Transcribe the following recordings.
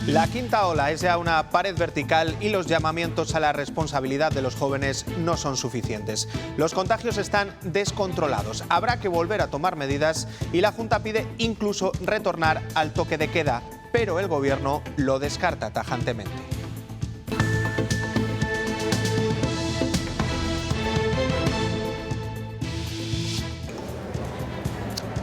La quinta ola es ya una pared vertical y los llamamientos a la responsabilidad de los jóvenes no son suficientes. Los contagios están descontrolados. Habrá que volver a tomar medidas y la Junta pide incluso retornar al toque de queda, pero el Gobierno lo descarta tajantemente.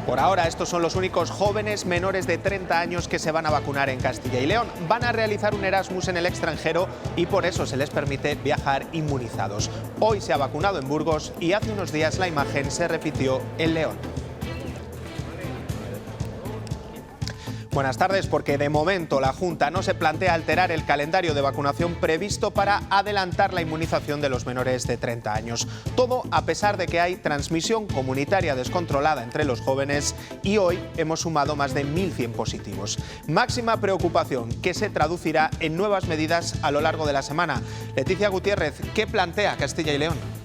Por ahora, estos son los únicos jóvenes menores de 30 años que se van a vacunar en Castilla y León. Van a realizar un Erasmus en el extranjero y por eso se les permite viajar inmunizados. Hoy se ha vacunado en Burgos y hace unos días la imagen se repitió en León. Buenas tardes, porque de momento la Junta no se plantea alterar el calendario de vacunación previsto para adelantar la inmunización de los menores de 30 años. Todo a pesar de que hay transmisión comunitaria descontrolada entre los jóvenes y hoy hemos sumado más de 1.100 positivos. Máxima preocupación que se traducirá en nuevas medidas a lo largo de la semana. Leticia Gutiérrez, ¿qué plantea Castilla y León?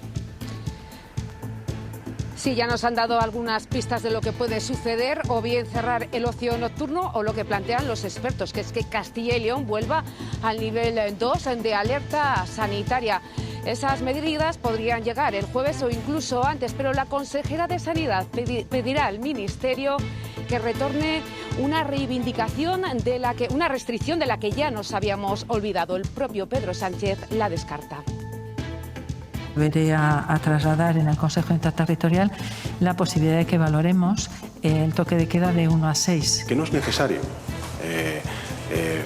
Sí, ya nos han dado algunas pistas de lo que puede suceder, o bien cerrar el ocio nocturno o lo que plantean los expertos, que es que Castilla y León vuelva al nivel 2 de alerta sanitaria. Esas medidas podrían llegar el jueves o incluso antes, pero la consejera de Sanidad pedirá al Ministerio que retorne una reivindicación una restricción de la que ya nos habíamos olvidado. El propio Pedro Sánchez la descarta. Veré a trasladar en el Consejo Interterritorial la posibilidad de que valoremos el toque de queda de 1 a 6. Que no es necesario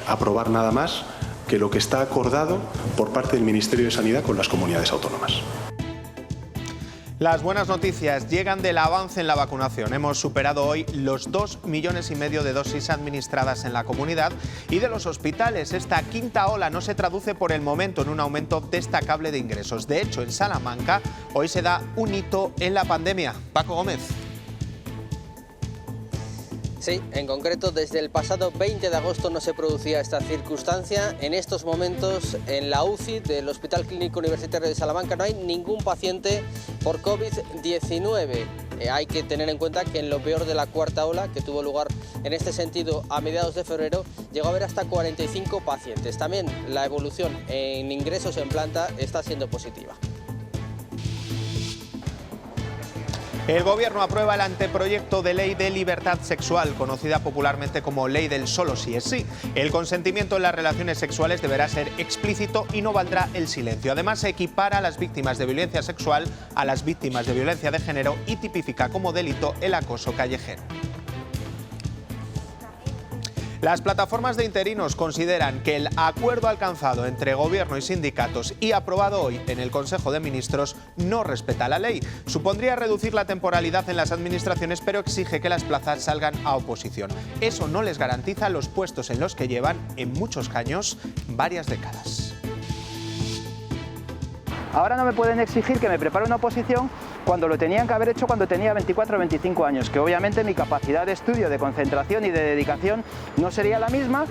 aprobar nada más que lo que está acordado por parte del Ministerio de Sanidad con las comunidades autónomas. Las buenas noticias llegan del avance en la vacunación. Hemos superado hoy los 2,5 millones de dosis administradas en la comunidad y de los hospitales. Esta quinta ola no se traduce por el momento en un aumento destacable de ingresos. De hecho, en Salamanca hoy se da un hito en la pandemia. Paco Gómez. Sí, en concreto, desde el pasado 20 de agosto no se producía esta circunstancia. En estos momentos, en la UCI del Hospital Clínico Universitario de Salamanca no hay ningún paciente por COVID-19. Hay que tener en cuenta que en lo peor de la cuarta ola, que tuvo lugar en este sentido a mediados de febrero, llegó a haber hasta 45 pacientes. También la evolución en ingresos en planta está siendo positiva. El Gobierno aprueba el anteproyecto de ley de libertad sexual, conocida popularmente como ley del solo sí es sí. El consentimiento en las relaciones sexuales deberá ser explícito y no valdrá el silencio. Además, se equipara a las víctimas de violencia sexual a las víctimas de violencia de género y tipifica como delito el acoso callejero. Las plataformas de interinos consideran que el acuerdo alcanzado entre Gobierno y sindicatos y aprobado hoy en el Consejo de Ministros no respeta la ley. Supondría reducir la temporalidad en las administraciones, pero exige que las plazas salgan a oposición. Eso no les garantiza los puestos en los que llevan, en muchos años, varias décadas. Ahora no me pueden exigir que me prepare una oposición cuando lo tenían que haber hecho cuando tenía 24 o 25 años, que obviamente mi capacidad de estudio, de concentración y de dedicación no sería la misma.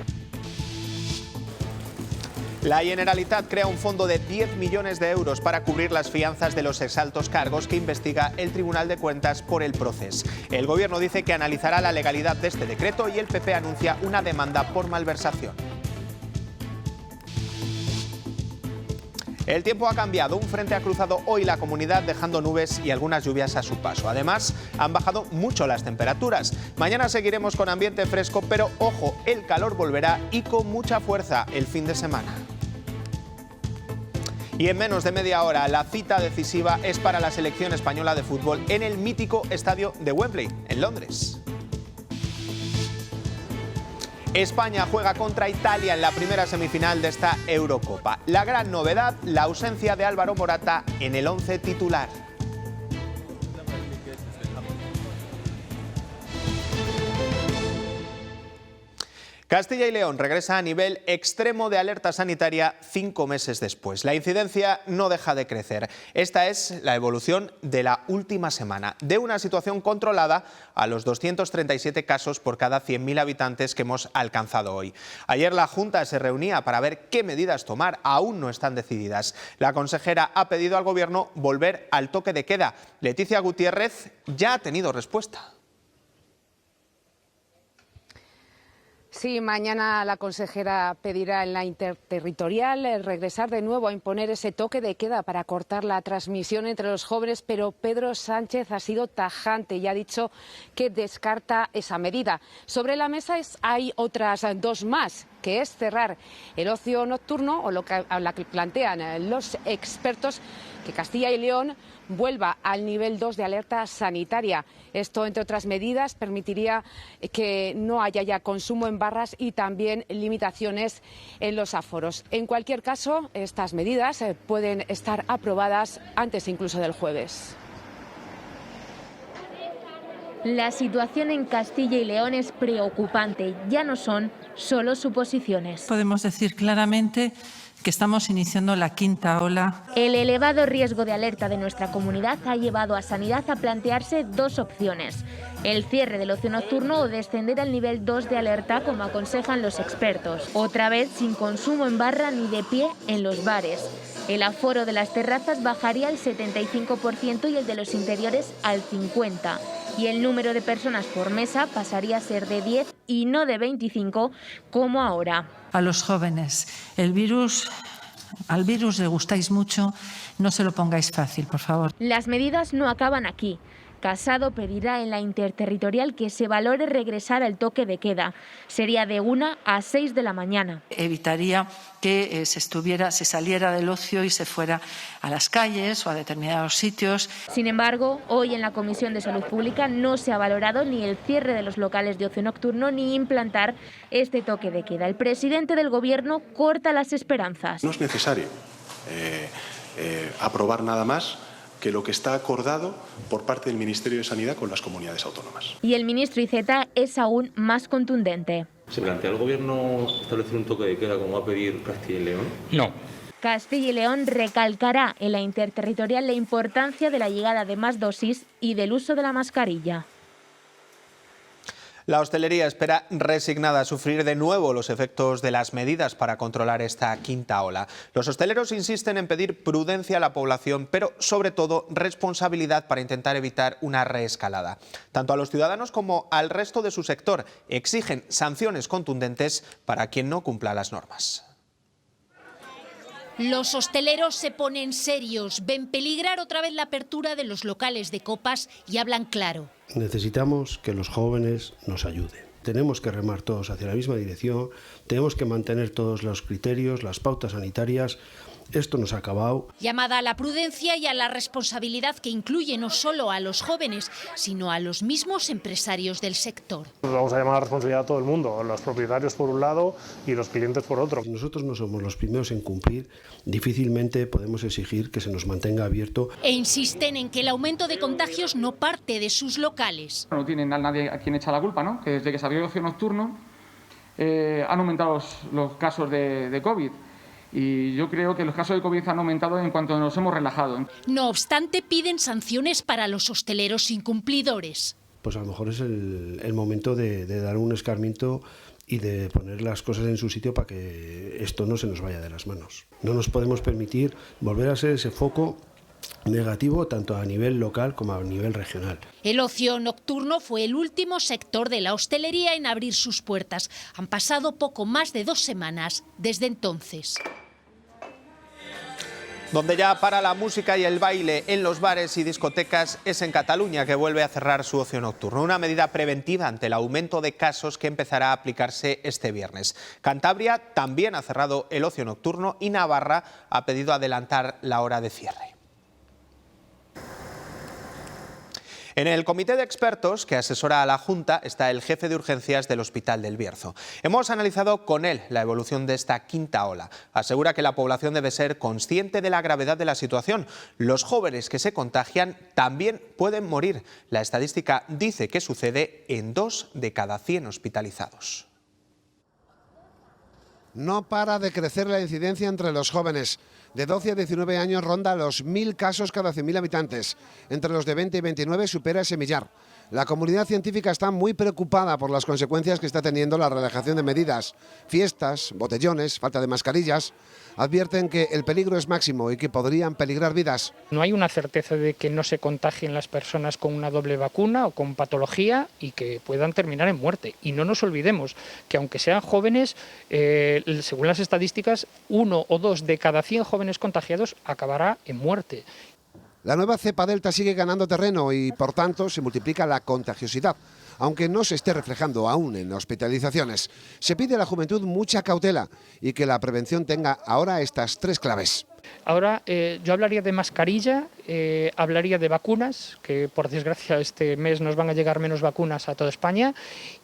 La Generalitat crea un fondo de 10 millones de euros para cubrir las fianzas de los exaltos cargos que investiga el Tribunal de Cuentas por el Procés. El Gobierno dice que analizará la legalidad de este decreto y el PP anuncia una demanda por malversación. El tiempo ha cambiado, un frente ha cruzado hoy la comunidad dejando nubes y algunas lluvias a su paso. Además, han bajado mucho las temperaturas. Mañana seguiremos con ambiente fresco, pero ojo, el calor volverá y con mucha fuerza el fin de semana. Y en menos de media hora, la cita decisiva es para la selección española de fútbol en el mítico estadio de Wembley, en Londres. España juega contra Italia en la primera semifinal de esta Eurocopa. La gran novedad, la ausencia de Álvaro Morata en el 11 titular. Castilla y León regresa a nivel extremo de alerta sanitaria 5 meses después. La incidencia no deja de crecer. Esta es la evolución de la última semana, de una situación controlada a los 237 casos por cada 100.000 habitantes que hemos alcanzado hoy. Ayer la Junta se reunía para ver qué medidas tomar, aún no están decididas. La consejera ha pedido al Gobierno volver al toque de queda. Leticia Gutiérrez ya ha tenido respuesta. Sí, mañana la consejera pedirá en la interterritorial regresar de nuevo a imponer ese toque de queda para cortar la transmisión entre los jóvenes, pero Pedro Sánchez ha sido tajante y ha dicho que descarta esa medida. Sobre la mesa hay otras dos más, que es cerrar el ocio nocturno o la que plantean los expertos, que Castilla y León vuelva al nivel 2 de alerta sanitaria. Esto, entre otras medidas, permitiría que no haya ya consumo en barras y también limitaciones en los aforos. En cualquier caso, estas medidas pueden estar aprobadas antes incluso del jueves. La situación en Castilla y León es preocupante. Ya no son solo suposiciones. Podemos decir claramente que estamos iniciando la quinta ola. El elevado riesgo de alerta de nuestra comunidad ha llevado a Sanidad a plantearse dos opciones: el cierre del ocio nocturno o descender al nivel 2 de alerta, como aconsejan los expertos. Otra vez sin consumo en barra ni de pie en los bares. El aforo de las terrazas bajaría al 75% y el de los interiores al 50%. Y el número de personas por mesa pasaría a ser de 10 y no de 25 como ahora. A los jóvenes, al virus le gustáis mucho, no se lo pongáis fácil, por favor. Las medidas no acaban aquí. Casado pedirá en la interterritorial que se valore regresar al toque de queda. Sería de 1 a 6 de la mañana. Evitaría que se saliera del ocio y se fuera a las calles o a determinados sitios. Sin embargo, hoy en la Comisión de Salud Pública no se ha valorado ni el cierre de los locales de ocio nocturno ni implantar este toque de queda. El presidente del Gobierno corta las esperanzas. No es necesario aprobar nada más que lo que está acordado por parte del Ministerio de Sanidad con las comunidades autónomas. Y el ministro Iceta es aún más contundente. ¿Se plantea el Gobierno establecer un toque de queda como va a pedir Castilla y León? No. Castilla y León recalcará en la interterritorial la importancia de la llegada de más dosis y del uso de la mascarilla. La hostelería espera resignada a sufrir de nuevo los efectos de las medidas para controlar esta quinta ola. Los hosteleros insisten en pedir prudencia a la población, pero sobre todo responsabilidad para intentar evitar una reescalada. Tanto a los ciudadanos como al resto de su sector exigen sanciones contundentes para quien no cumpla las normas. Los hosteleros se ponen serios, ven peligrar otra vez la apertura de los locales de copas y hablan claro. Necesitamos que los jóvenes nos ayuden. Tenemos que remar todos hacia la misma dirección, tenemos que mantener todos los criterios, las pautas sanitarias. Esto nos ha acabado. Llamada a la prudencia y a la responsabilidad que incluye no solo a los jóvenes, sino a los mismos empresarios del sector. Vamos a llamar a la responsabilidad a todo el mundo, los propietarios por un lado y los clientes por otro. Nosotros no somos los primeros en cumplir, difícilmente podemos exigir que se nos mantenga abierto. E insisten en que el aumento de contagios no parte de sus locales. No tienen a nadie a quien echar la culpa, ¿no? Que desde que se abrió el ocio nocturno han aumentado los casos de COVID. Y yo creo que los casos de COVID han aumentado en cuanto nos hemos relajado. No obstante, piden sanciones para los hosteleros incumplidores. Pues a lo mejor es el momento de dar un escarmiento y de poner las cosas en su sitio para que esto no se nos vaya de las manos. No nos podemos permitir volver a ser ese foco negativo tanto a nivel local como a nivel regional. El ocio nocturno fue el último sector de la hostelería en abrir sus puertas. Han pasado poco más de 2 semanas desde entonces. Donde ya para la música y el baile en los bares y discotecas es en Cataluña, que vuelve a cerrar su ocio nocturno. Una medida preventiva ante el aumento de casos que empezará a aplicarse este viernes. Cantabria también ha cerrado el ocio nocturno y Navarra ha pedido adelantar la hora de cierre. En el comité de expertos que asesora a la Junta está el jefe de urgencias del Hospital del Bierzo. Hemos analizado con él la evolución de esta quinta ola. Asegura que la población debe ser consciente de la gravedad de la situación. Los jóvenes que se contagian también pueden morir. La estadística dice que sucede en 2 de cada 100 hospitalizados. No para de crecer la incidencia entre los jóvenes. De 12 a 19 años ronda los 1.000 casos cada 100.000 habitantes. Entre los de 20 y 29 supera ese millar. La comunidad científica está muy preocupada por las consecuencias que está teniendo la relajación de medidas. Fiestas, botellones, falta de mascarillas. Advierten que el peligro es máximo y que podrían peligrar vidas. No hay una certeza de que no se contagien las personas con una doble vacuna o con patología y que puedan terminar en muerte. Y no nos olvidemos que aunque sean jóvenes, según las estadísticas, 1 o 2 de cada 100 jóvenes contagiados acabará en muerte. La nueva cepa Delta sigue ganando terreno y, por tanto, se multiplica la contagiosidad, aunque no se esté reflejando aún en hospitalizaciones. Se pide a la juventud mucha cautela y que la prevención tenga ahora estas 3 claves. Ahora yo hablaría de mascarilla, hablaría de vacunas, que por desgracia este mes nos van a llegar menos vacunas a toda España,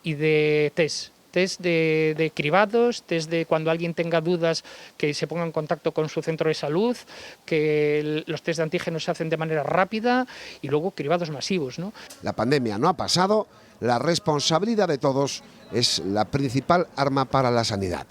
y de test de cribados, test de cuando alguien tenga dudas que se ponga en contacto con su centro de salud, que los test de antígenos se hacen de manera rápida y luego cribados masivos, ¿no? La pandemia no ha pasado, la responsabilidad de todos es la principal arma para la sanidad.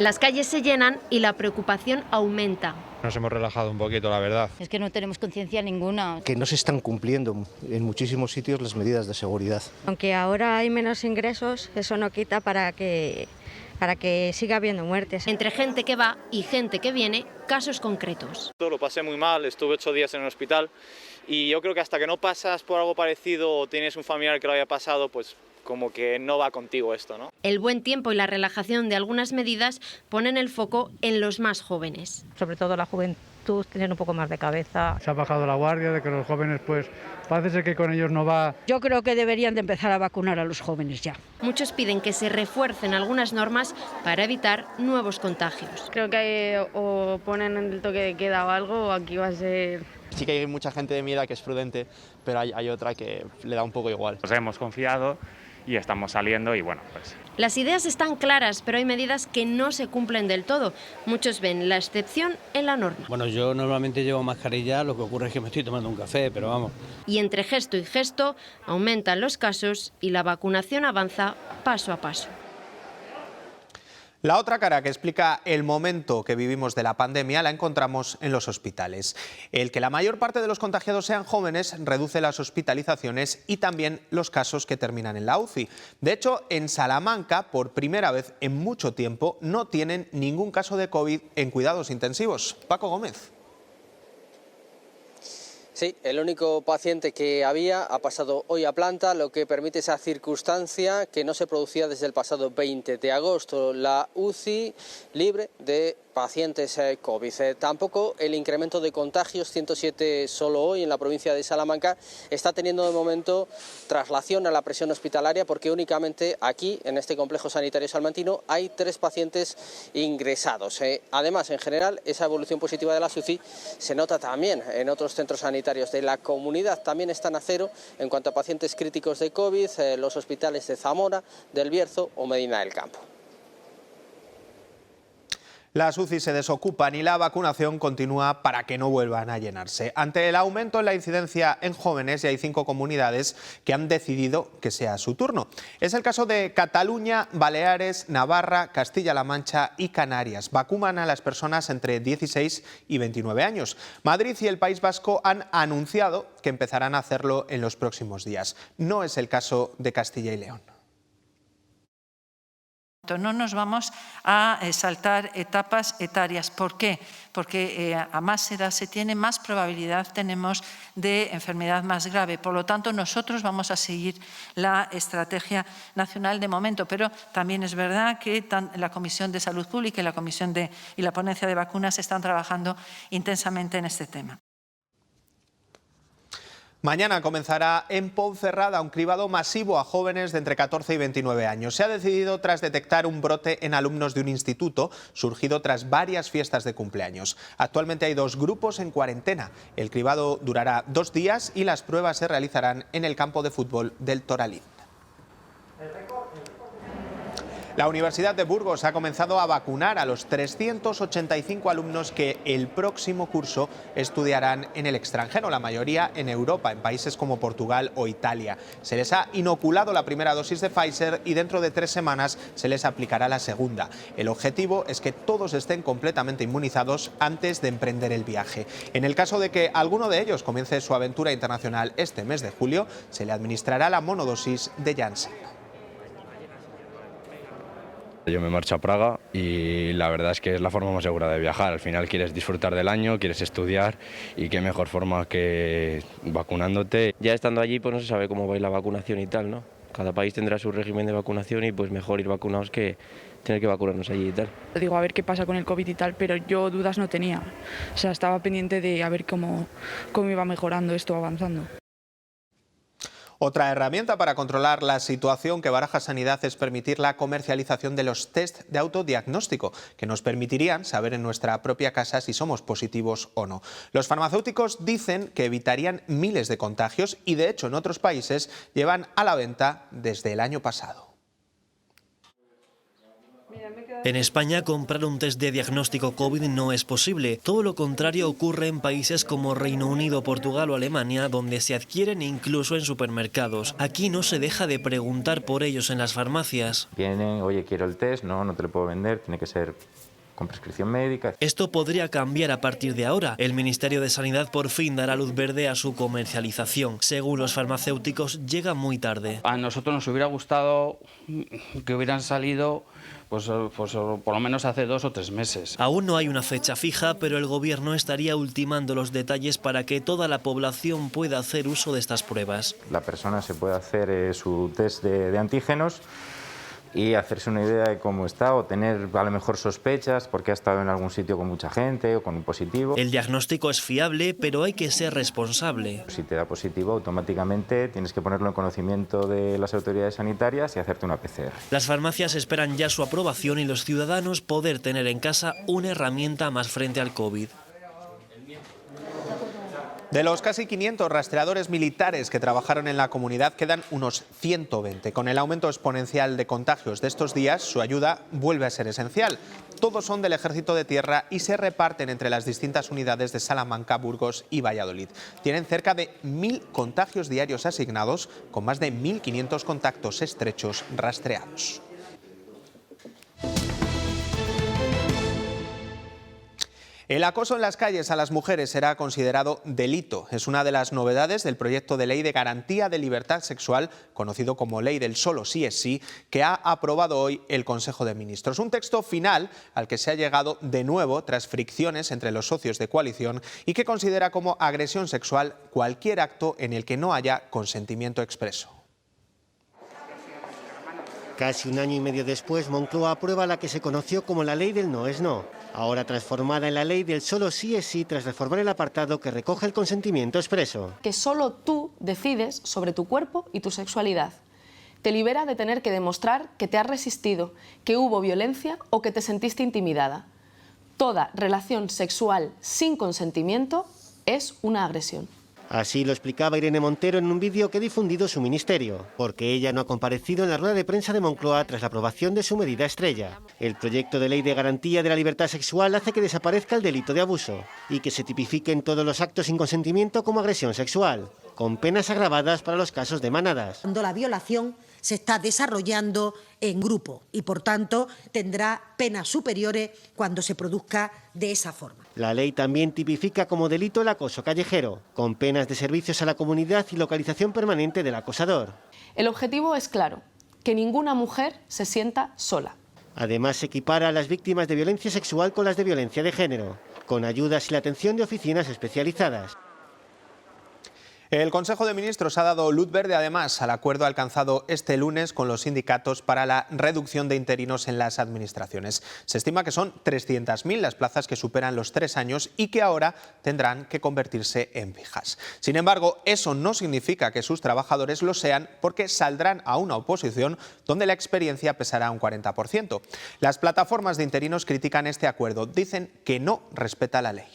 Las calles se llenan y la preocupación aumenta. Nos hemos relajado un poquito, la verdad. Es que no tenemos conciencia ninguna. Que no se están cumpliendo en muchísimos sitios las medidas de seguridad. Aunque ahora hay menos ingresos, eso no quita para que siga habiendo muertes. Entre gente que va y gente que viene, casos concretos. Lo pasé muy mal, estuve 8 días en el hospital y yo creo que hasta que no pasas por algo parecido o tienes un familiar que lo haya pasado, pues como que no va contigo esto, ¿no? El buen tiempo y la relajación de algunas medidas ponen el foco en los más jóvenes. Sobre todo la juventud, tener un poco más de cabeza. Se ha bajado la guardia de que los jóvenes, pues, parece ser que con ellos no va. Yo creo que deberían de empezar a vacunar a los jóvenes ya. Muchos piden que se refuercen algunas normas para evitar nuevos contagios. Creo que o ponen el toque de queda o algo, o aquí va a ser... Sí que hay mucha gente de mi edad que es prudente, pero hay otra que le da un poco igual. Nos hemos confiado y estamos saliendo y bueno, pues... Las ideas están claras, pero hay medidas que no se cumplen del todo. Muchos ven la excepción en la norma. Bueno, yo normalmente llevo mascarilla, lo que ocurre es que me estoy tomando un café, pero vamos. Y entre gesto y gesto aumentan los casos y la vacunación avanza paso a paso. La otra cara que explica el momento que vivimos de la pandemia la encontramos en los hospitales. El que la mayor parte de los contagiados sean jóvenes reduce las hospitalizaciones y también los casos que terminan en la UCI. De hecho, en Salamanca, por primera vez en mucho tiempo, no tienen ningún caso de COVID en cuidados intensivos. Paco Gómez. Sí, el único paciente que había ha pasado hoy a planta, lo que permite esa circunstancia que no se producía desde el pasado 20 de agosto. La UCI libre de pacientes COVID. Tampoco el incremento de contagios, 107 solo hoy en la provincia de Salamanca, está teniendo de momento traslación a la presión hospitalaria porque únicamente aquí, en este complejo sanitario salmantino, hay 3 pacientes ingresados. Además, en general, esa evolución positiva de la UCI se nota también en otros centros sanitarios de la comunidad. También están a cero en cuanto a pacientes críticos de COVID, los hospitales de Zamora, del Bierzo o Medina del Campo. Las UCI se desocupan y la vacunación continúa para que no vuelvan a llenarse. Ante el aumento en la incidencia en jóvenes, ya hay 5 comunidades que han decidido que sea su turno. Es el caso de Cataluña, Baleares, Navarra, Castilla-La Mancha y Canarias. Vacunan a las personas entre 16 y 29 años. Madrid y el País Vasco han anunciado que empezarán a hacerlo en los próximos días. No es el caso de Castilla y León. No nos vamos a saltar etapas etarias. ¿Por qué? Porque a más edad se tiene, más probabilidad tenemos de enfermedad más grave. Por lo tanto, nosotros vamos a seguir la estrategia nacional de momento, pero también es verdad que la Comisión de Salud Pública y la Ponencia de Vacunas están trabajando intensamente en este tema. Mañana comenzará en Ponferrada un cribado masivo a jóvenes de entre 14 y 29 años. Se ha decidido tras detectar un brote en alumnos de un instituto, surgido tras varias fiestas de cumpleaños. Actualmente hay 2 grupos en cuarentena. El cribado durará 2 días y las pruebas se realizarán en el campo de fútbol del Toralín. La Universidad de Burgos ha comenzado a vacunar a los 385 alumnos que el próximo curso estudiarán en el extranjero, la mayoría en Europa, en países como Portugal o Italia. Se les ha inoculado la primera dosis de Pfizer y dentro de 3 semanas se les aplicará la segunda. El objetivo es que todos estén completamente inmunizados antes de emprender el viaje. En el caso de que alguno de ellos comience su aventura internacional este mes de julio, se le administrará la monodosis de Janssen. Yo me marcho a Praga y la verdad es que es la forma más segura de viajar. Al final quieres disfrutar del año, quieres estudiar y qué mejor forma que vacunándote. Ya estando allí pues no se sabe cómo va a ir la vacunación y tal, ¿no? Cada país tendrá su régimen de vacunación y pues mejor ir vacunados que tener que vacunarnos allí y tal. Digo, a ver qué pasa con el COVID y tal, pero yo dudas no tenía. O sea, estaba pendiente de a ver cómo iba mejorando esto, avanzando. Otra herramienta para controlar la situación que baraja Sanidad es permitir la comercialización de los test de autodiagnóstico, que nos permitirían saber en nuestra propia casa si somos positivos o no. Los farmacéuticos dicen que evitarían miles de contagios y, de hecho, en otros países llevan a la venta desde el año pasado. En España, comprar un test de diagnóstico COVID no es posible. Todo lo contrario ocurre en países como Reino Unido, Portugal o Alemania, donde se adquieren incluso en supermercados. Aquí no se deja de preguntar por ellos en las farmacias. Vienen, oye, quiero el test, no te lo puedo vender, tiene que ser con prescripción médica. Esto podría cambiar a partir de ahora. El Ministerio de Sanidad por fin dará luz verde a su comercialización. Según los farmacéuticos, llega muy tarde. A nosotros nos hubiera gustado que hubieran salido pues por lo menos hace 2 o 3 meses. Aún no hay una fecha fija, pero el Gobierno estaría ultimando los detalles para que toda la población pueda hacer uso de estas pruebas. La persona se puede hacer su test de antígenos y hacerse una idea de cómo está o tener a lo mejor sospechas porque ha estado en algún sitio con mucha gente o con un positivo. El diagnóstico es fiable, pero hay que ser responsable. Si te da positivo, automáticamente tienes que ponerlo en conocimiento de las autoridades sanitarias y hacerte una PCR. Las farmacias esperan ya su aprobación y los ciudadanos poder tener en casa una herramienta más frente al COVID. De los casi 500 rastreadores militares que trabajaron en la comunidad, quedan unos 120. Con el aumento exponencial de contagios de estos días, su ayuda vuelve a ser esencial. Todos son del Ejército de Tierra y se reparten entre las distintas unidades de Salamanca, Burgos y Valladolid. Tienen cerca de 1.000 contagios diarios asignados, con más de 1.500 contactos estrechos rastreados. El acoso en las calles a las mujeres será considerado delito. Es una de las novedades del proyecto de ley de garantía de libertad sexual, conocido como Ley del Solo sí es sí, que ha aprobado hoy el Consejo de Ministros. Un texto final al que se ha llegado de nuevo tras fricciones entre los socios de coalición y que considera como agresión sexual cualquier acto en el que no haya consentimiento expreso. Casi un año y medio después, Moncloa aprueba la que se conoció como la Ley del No es No, ahora transformada en la Ley del Solo sí es sí tras reformar el apartado que recoge el consentimiento expreso. Que solo tú decides sobre tu cuerpo y tu sexualidad. Te libera de tener que demostrar que te has resistido, que hubo violencia o que te sentiste intimidada. Toda relación sexual sin consentimiento es una agresión. Así lo explicaba Irene Montero en un vídeo que ha difundido su ministerio, porque ella no ha comparecido en la rueda de prensa de Moncloa tras la aprobación de su medida estrella. El proyecto de ley de garantía de la libertad sexual hace que desaparezca el delito de abuso y que se tipifiquen todos los actos sin consentimiento como agresión sexual, con penas agravadas para los casos de manadas. Cuando la violación se está desarrollando en grupo y, por tanto, tendrá penas superiores cuando se produzca de esa forma. La ley también tipifica como delito el acoso callejero, con penas de servicios a la comunidad y localización permanente del acosador. El objetivo es claro, que ninguna mujer se sienta sola. Además, se equipara a las víctimas de violencia sexual con las de violencia de género, con ayudas y la atención de oficinas especializadas. El Consejo de Ministros ha dado luz verde, además, al acuerdo alcanzado este lunes con los sindicatos para la reducción de interinos en las administraciones. Se estima que son 300.000 las plazas que superan los 3 años y que ahora tendrán que convertirse en fijas. Sin embargo, eso no significa que sus trabajadores lo sean, porque saldrán a una oposición donde la experiencia pesará un 40%. Las plataformas de interinos critican este acuerdo, dicen que no respeta la ley.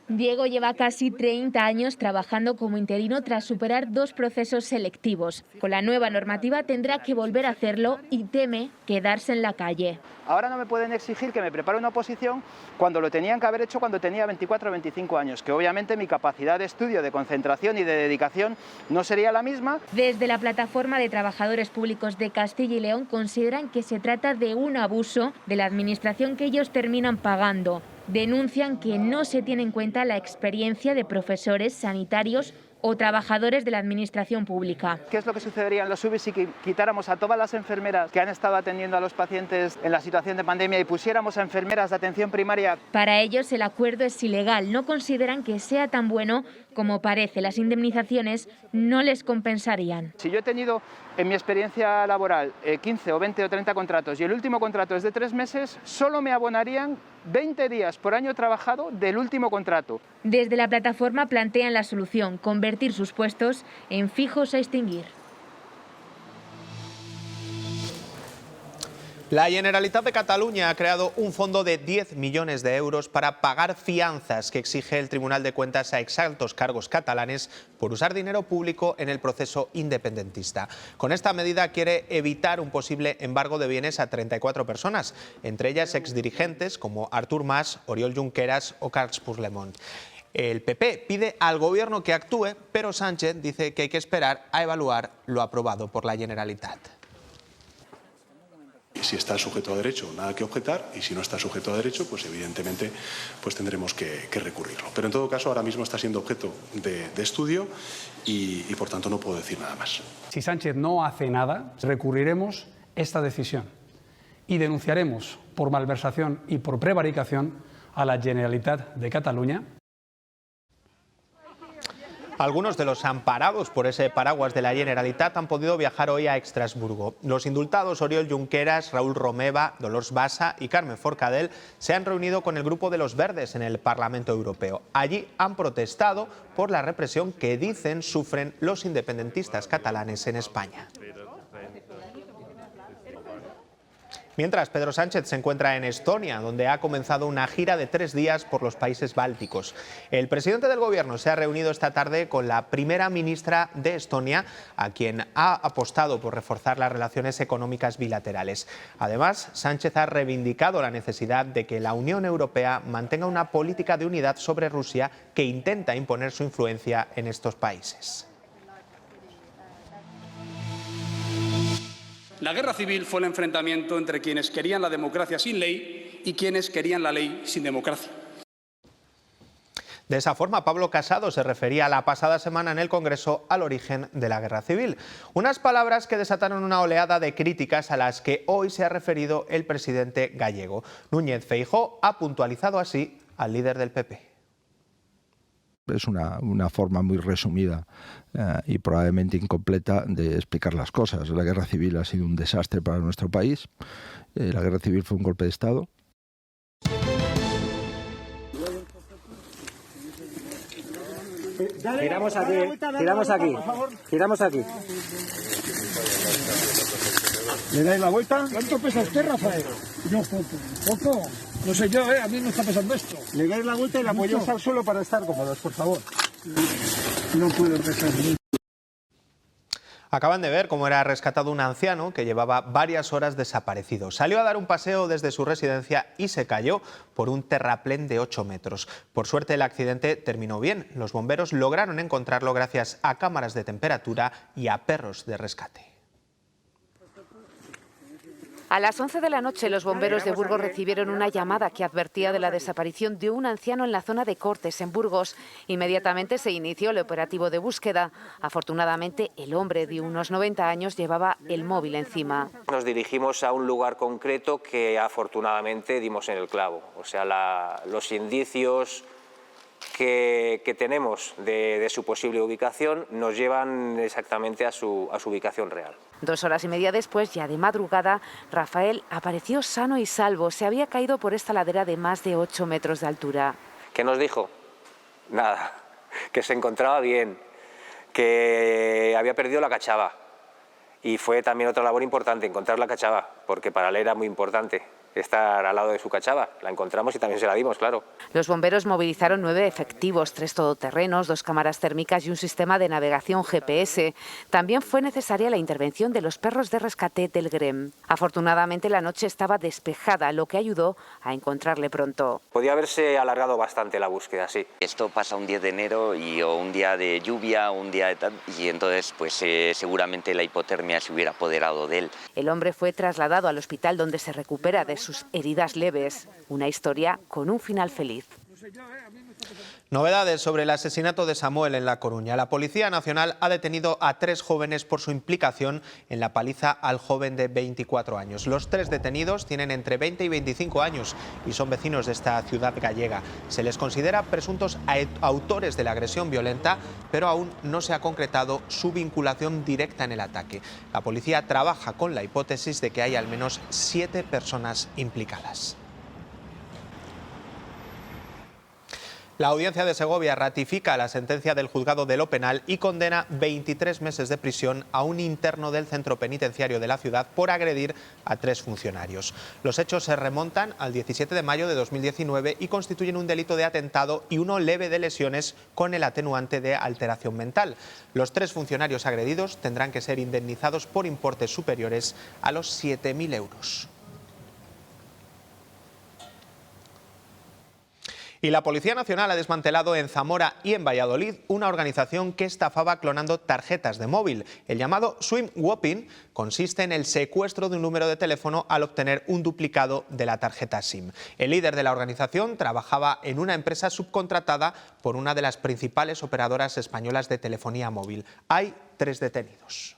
Diego lleva casi 30 años trabajando como interino tras superar 2 procesos selectivos. Con la nueva normativa tendrá que volver a hacerlo y teme quedarse en la calle. Ahora no me pueden exigir que me prepare una oposición cuando lo tenían que haber hecho cuando tenía 24 o 25 años, que obviamente mi capacidad de estudio, de concentración y de dedicación no sería la misma. Desde la Plataforma de Trabajadores Públicos de Castilla y León consideran que se trata de un abuso de la administración que ellos terminan pagando. Denuncian que no se tiene en cuenta la experiencia de profesores, sanitarios o trabajadores de la administración pública. ¿Qué es lo que sucedería en los UBI si quitáramos a todas las enfermeras que han estado atendiendo a los pacientes en la situación de pandemia y pusiéramos a enfermeras de atención primaria? Para ellos el acuerdo es ilegal. No consideran que sea tan bueno como parece. Las indemnizaciones no les compensarían. Si yo he tenido en mi experiencia laboral 15 o 20 o 30 contratos y el último contrato es de 3 meses, solo me abonarían 20 días por año trabajado del último contrato. Desde la plataforma plantean la solución, convertir sus puestos en fijos a extinguir. La Generalitat de Cataluña ha creado un fondo de 10 millones de euros para pagar fianzas que exige el Tribunal de Cuentas a exaltos cargos catalanes por usar dinero público en el proceso independentista. Con esta medida quiere evitar un posible embargo de bienes a 34 personas, entre ellas exdirigentes como Artur Mas, Oriol Junqueras o Carles Puigdemont. El PP pide al Gobierno que actúe, pero Sánchez dice que hay que esperar a evaluar lo aprobado por la Generalitat. Si está sujeto a derecho, nada que objetar, y si no está sujeto a derecho, pues evidentemente pues tendremos que recurrirlo. Pero en todo caso, ahora mismo está siendo objeto de estudio y por tanto no puedo decir nada más. Si Sánchez no hace nada, recurriremos esta decisión y denunciaremos por malversación y por prevaricación a la Generalitat de Cataluña. Algunos de los amparados por ese paraguas de la Generalitat han podido viajar hoy a Estrasburgo. Los indultados Oriol Junqueras, Raúl Romeva, Dolors Bassa y Carme Forcadell se han reunido con el Grupo de los Verdes en el Parlamento Europeo. Allí han protestado por la represión que dicen sufren los independentistas catalanes en España. Mientras, Pedro Sánchez se encuentra en Estonia, donde ha comenzado una gira de 3 días por los países bálticos. El presidente del Gobierno se ha reunido esta tarde con la primera ministra de Estonia, a quien ha apostado por reforzar las relaciones económicas bilaterales. Además, Sánchez ha reivindicado la necesidad de que la Unión Europea mantenga una política de unidad sobre Rusia que intenta imponer su influencia en estos países. La guerra civil fue el enfrentamiento entre quienes querían la democracia sin ley y quienes querían la ley sin democracia. De esa forma, Pablo Casado se refería la pasada semana en el Congreso al origen de la guerra civil. Unas palabras que desataron una oleada de críticas a las que hoy se ha referido el presidente gallego. Núñez Feijóo ha puntualizado así al líder del PP. Es una forma muy resumida y probablemente incompleta de explicar las cosas. La guerra civil ha sido un desastre para nuestro país. La guerra civil fue un golpe de Estado. Giramos aquí, giramos aquí, giramos aquí. ¿Le dais la vuelta? ¿Cuánto pesa usted, Rafael? Yo poco. No sé yo, a mí me está pesando esto. Le dais la vuelta y la apoyáis al suelo para estar cómodos, por favor. No puedo pesar mucho. Acaban de ver cómo era rescatado un anciano que llevaba varias horas desaparecido. Salió a dar un paseo desde su residencia y se cayó por un terraplén de 8 metros. Por suerte el accidente terminó bien. Los bomberos lograron encontrarlo gracias a cámaras de temperatura y a perros de rescate. A las 11 de la noche los bomberos de Burgos recibieron una llamada que advertía de la desaparición de un anciano en la zona de Cortes, en Burgos. Inmediatamente se inició el operativo de búsqueda. Afortunadamente, el hombre de unos 90 años llevaba el móvil encima. Nos dirigimos a un lugar concreto que afortunadamente dimos en el clavo. O sea, los indicios que tenemos de su posible ubicación nos llevan exactamente a su ubicación real. 2 horas y media después, ya de madrugada, Rafael apareció sano y salvo. Se había caído por esta ladera de más de 8 metros de altura. ¿Qué nos dijo? Nada, que se encontraba bien, que había perdido la cachava. Y fue también otra labor importante, encontrar la cachava, porque para él era muy importante. estar al lado de su cachava. La encontramos y también se la dimos, claro. Los bomberos movilizaron 9 efectivos, 3 todoterrenos, 2 cámaras térmicas y un sistema de navegación GPS. También fue necesaria la intervención de los perros de rescate del GREM. Afortunadamente la noche estaba despejada, lo que ayudó a encontrarle pronto. Podía haberse alargado bastante la búsqueda, sí. Esto pasa un 10 de enero o un día de lluvia, un día de tal, y entonces pues seguramente la hipotermia se hubiera apoderado de él. El hombre fue trasladado al hospital donde se recupera de sus heridas leves. Una historia con un final feliz. Novedades sobre el asesinato de Samuel en La Coruña. La Policía Nacional ha detenido a 3 jóvenes por su implicación en la paliza al joven de 24 años. Los 3 detenidos tienen entre 20 y 25 años y son vecinos de esta ciudad gallega. Se les considera presuntos autores de la agresión violenta, pero aún no se ha concretado su vinculación directa en el ataque. La policía trabaja con la hipótesis de que hay al menos 7 personas implicadas. La Audiencia de Segovia ratifica la sentencia del juzgado de lo penal y condena 23 meses de prisión a un interno del centro penitenciario de la ciudad por agredir a 3 funcionarios. Los hechos se remontan al 17 de mayo de 2019 y constituyen un delito de atentado y uno leve de lesiones con el atenuante de alteración mental. Los 3 funcionarios agredidos tendrán que ser indemnizados por importes superiores a los 7.000 euros. Y la Policía Nacional ha desmantelado en Zamora y en Valladolid una organización que estafaba clonando tarjetas de móvil. El llamado swim swapping consiste en el secuestro de un número de teléfono al obtener un duplicado de la tarjeta SIM. El líder de la organización trabajaba en una empresa subcontratada por una de las principales operadoras españolas de telefonía móvil. Hay 3 detenidos.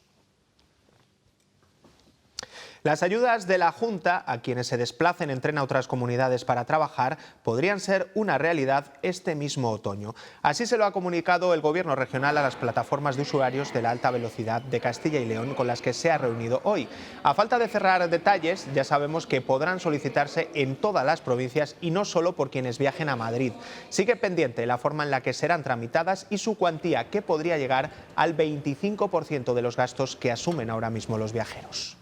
Las ayudas de la Junta a quienes se desplacen en tren a otras comunidades para trabajar podrían ser una realidad este mismo otoño. Así se lo ha comunicado el Gobierno regional a las plataformas de usuarios de la alta velocidad de Castilla y León con las que se ha reunido hoy. A falta de cerrar detalles, ya sabemos que podrán solicitarse en todas las provincias y no solo por quienes viajen a Madrid. Sigue pendiente la forma en la que serán tramitadas y su cuantía, que podría llegar al 25% de los gastos que asumen ahora mismo los viajeros.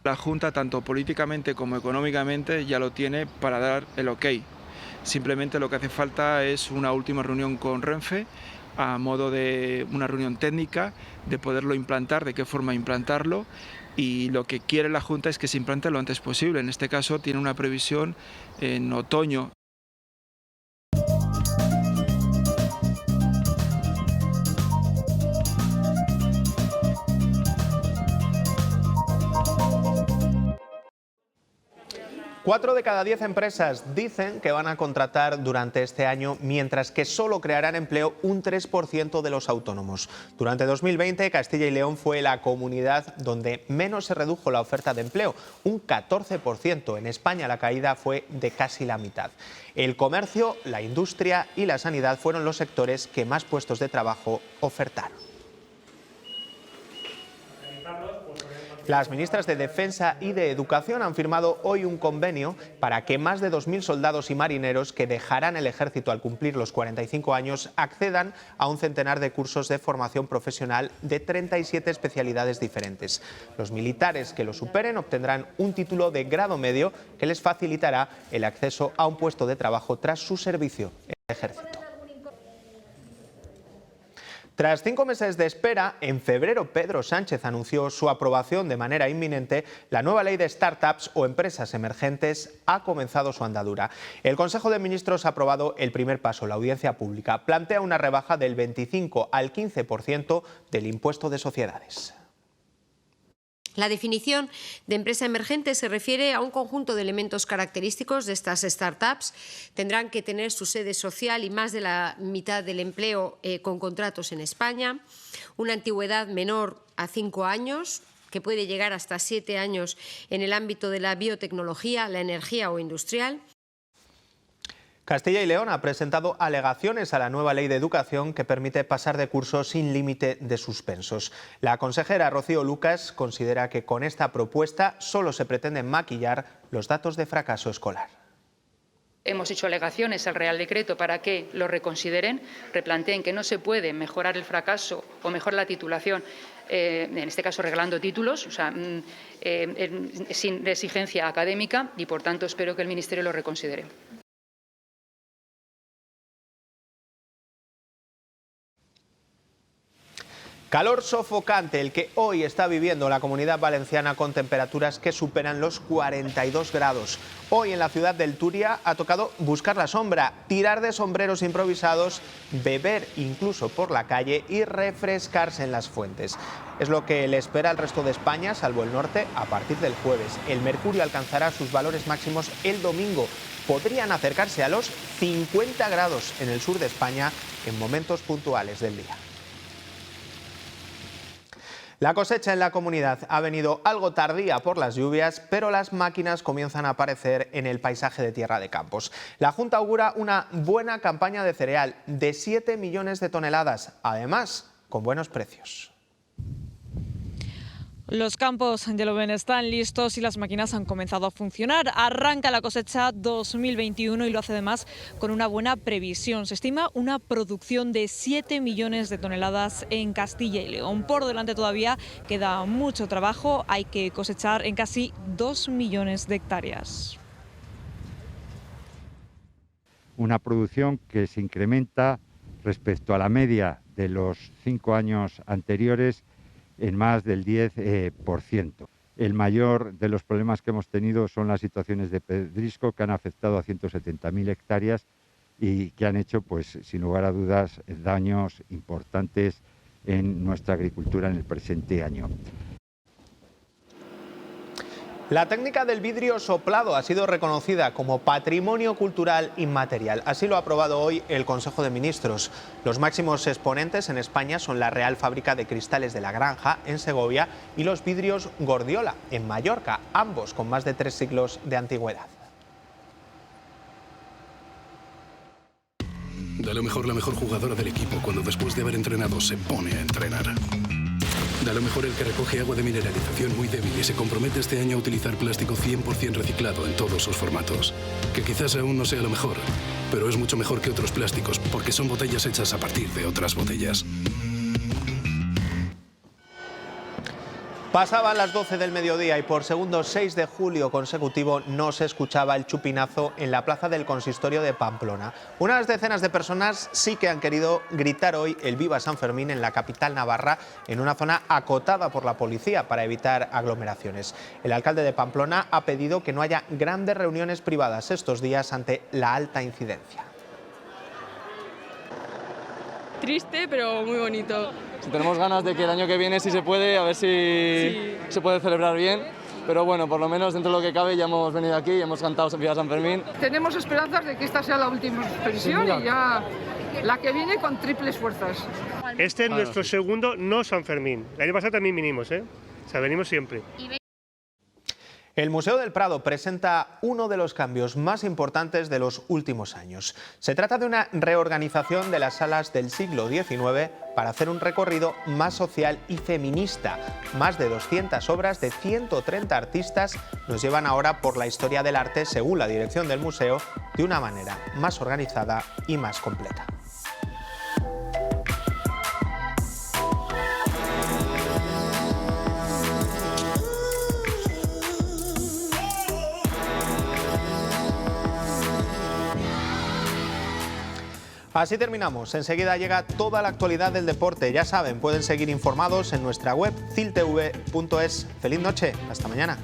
La Junta, tanto políticamente como económicamente, ya lo tiene para dar el ok. Simplemente lo que hace falta es una última reunión con Renfe, a modo de una reunión técnica, de poderlo implantar, de qué forma implantarlo, y lo que quiere la Junta es que se implante lo antes posible. En este caso tiene una previsión en otoño. Cuatro de cada 10 empresas dicen que van a contratar durante este año, mientras que solo crearán empleo un 3% de los autónomos. Durante 2020, Castilla y León fue la comunidad donde menos se redujo la oferta de empleo, un 14%. En España la caída fue de casi la mitad. El comercio, la industria y la sanidad fueron los sectores que más puestos de trabajo ofertaron. Las ministras de Defensa y de Educación han firmado hoy un convenio para que más de 2.000 soldados y marineros que dejarán el ejército al cumplir los 45 años accedan a un centenar de cursos de formación profesional de 37 especialidades diferentes. Los militares que lo superen obtendrán un título de grado medio que les facilitará el acceso a un puesto de trabajo tras su servicio en el ejército. Tras 5 meses de espera, en febrero Pedro Sánchez anunció su aprobación de manera inminente. La nueva ley de startups o empresas emergentes ha comenzado su andadura. El Consejo de Ministros ha aprobado el primer paso. La audiencia pública plantea una rebaja del 25 al 15% del impuesto de sociedades. La definición de empresa emergente se refiere a un conjunto de elementos característicos de estas startups. Tendrán que tener su sede social y más de la mitad del empleo con contratos en España, una antigüedad menor a 5 años, que puede llegar hasta 7 años en el ámbito de la biotecnología, la energía o industrial. Castilla y León ha presentado alegaciones a la nueva ley de educación que permite pasar de curso sin límite de suspensos. La consejera Rocío Lucas considera que con esta propuesta solo se pretende maquillar los datos de fracaso escolar. Hemos hecho alegaciones al Real Decreto para que lo reconsideren, replanteen que no se puede mejorar el fracaso o mejorar la titulación, en este caso regalando títulos, o sea, sin exigencia académica, y por tanto espero que el Ministerio lo reconsidere. Calor sofocante el que hoy está viviendo la Comunidad Valenciana, con temperaturas que superan los 42 grados. Hoy en la ciudad del Túria ha tocado buscar la sombra, tirar de sombreros improvisados, beber incluso por la calle y refrescarse en las fuentes. Es lo que le espera al resto de España, salvo el norte, a partir del jueves. El mercurio alcanzará sus valores máximos el domingo. Podrían acercarse a los 50 grados en el sur de España en momentos puntuales del día. La cosecha en la comunidad ha venido algo tardía por las lluvias, pero las máquinas comienzan a aparecer en el paisaje de Tierra de Campos. La Junta augura una buena campaña de cereal de 7 millones de toneladas, además con buenos precios. Los campos de Lovén están listos y las máquinas han comenzado a funcionar. Arranca la cosecha 2021 y lo hace además con una buena previsión. Se estima una producción de 7 millones de toneladas en Castilla y León. Por delante todavía queda mucho trabajo. Hay que cosechar en casi 2 millones de hectáreas. Una producción que se incrementa respecto a la media de los 5 años anteriores en más del 10%. El mayor de los problemas que hemos tenido son las situaciones de pedrisco, que han afectado a 170.000 hectáreas y que han hecho, pues, sin lugar a dudas, daños importantes en nuestra agricultura en el presente año. La técnica del vidrio soplado ha sido reconocida como Patrimonio Cultural Inmaterial. Así lo ha aprobado hoy el Consejo de Ministros. Los máximos exponentes en España son la Real Fábrica de Cristales de la Granja, en Segovia, y los vidrios Gordiola, en Mallorca, ambos con más de 3 siglos de antigüedad. Da lo mejor la mejor jugadora del equipo cuando después de haber entrenado se pone a entrenar. Da lo mejor el que recoge agua de mineralización muy débil y se compromete este año a utilizar plástico 100% reciclado en todos sus formatos. Que quizás aún no sea lo mejor, pero es mucho mejor que otros plásticos porque son botellas hechas a partir de otras botellas. Pasaban las 12 del mediodía y por segundo 6 de julio consecutivo no se escuchaba el chupinazo en la plaza del Consistorio de Pamplona. Unas decenas de personas sí que han querido gritar hoy el Viva San Fermín en la capital navarra, en una zona acotada por la policía para evitar aglomeraciones. El alcalde de Pamplona ha pedido que no haya grandes reuniones privadas estos días ante la alta incidencia. Triste, pero muy bonito. Tenemos ganas de que el año que viene, si se puede, a ver si se puede celebrar bien. Pero bueno, por lo menos dentro de lo que cabe ya hemos venido aquí y hemos cantado Viva San Fermín. Tenemos esperanzas de que esta sea la última suspensión y ya la que viene con triples fuerzas. Este es nuestro segundo no San Fermín. El año pasado también vinimos, O sea, venimos siempre. El Museo del Prado presenta uno de los cambios más importantes de los últimos años. Se trata de una reorganización de las salas del siglo XIX para hacer un recorrido más social y feminista. Más de 200 obras de 130 artistas nos llevan ahora por la historia del arte, según la dirección del museo, de una manera más organizada y más completa. Así terminamos. Enseguida llega toda la actualidad del deporte. Ya saben, pueden seguir informados en nuestra web ciltv.es. Feliz noche. Hasta mañana.